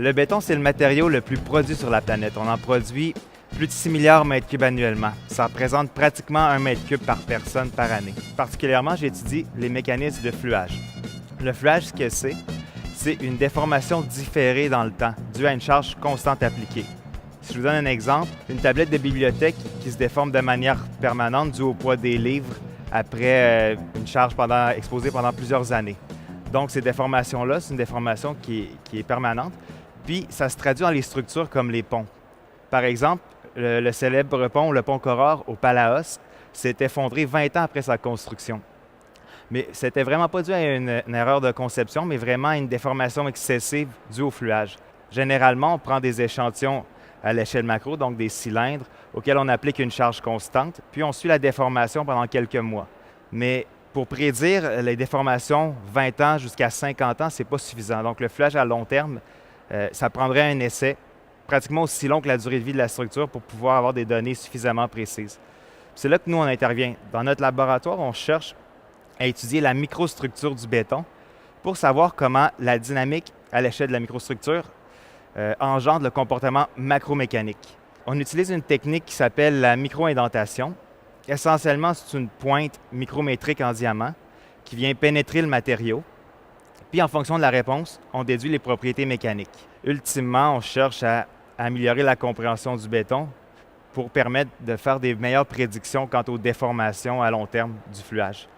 Le béton, c'est le matériau le plus produit sur la planète. On en produit plus de 6 milliards de mètres cubes annuellement. Ça représente pratiquement 1 mètre cube par personne par année. Particulièrement, j'étudie les mécanismes de fluage. Le fluage, ce que c'est une déformation différée dans le temps, due à une charge constante appliquée. Si je vous donne un exemple, une tablette de bibliothèque qui se déforme de manière permanente due au poids des livres après une charge exposée pendant plusieurs années. Donc, ces déformations-là, c'est une déformation qui est permanente. Puis, ça se traduit dans les structures comme les ponts. Par exemple, le célèbre pont, le pont Koror au Palaos, s'est effondré 20 ans après sa construction. Mais c'était vraiment pas dû à une erreur de conception, mais vraiment à une déformation excessive due au fluage. Généralement, on prend des échantillons à l'échelle macro, donc des cylindres, auxquels on applique une charge constante, puis on suit la déformation pendant quelques mois. Mais pour prédire les déformations 20 ans jusqu'à 50 ans, c'est pas suffisant. Donc le fluage à long terme, ça prendrait un essai pratiquement aussi long que la durée de vie de la structure pour pouvoir avoir des données suffisamment précises. C'est là que nous, on intervient. Dans notre laboratoire, on cherche à étudier la microstructure du béton pour savoir comment la dynamique à l'échelle de la microstructure engendre le comportement macromécanique. On utilise une technique qui s'appelle la micro-indentation. Essentiellement, c'est une pointe micrométrique en diamant qui vient pénétrer le matériau. Puis, en fonction de la réponse, on déduit les propriétés mécaniques. Ultimement, on cherche à améliorer la compréhension du béton pour permettre de faire des meilleures prédictions quant aux déformations à long terme du fluage.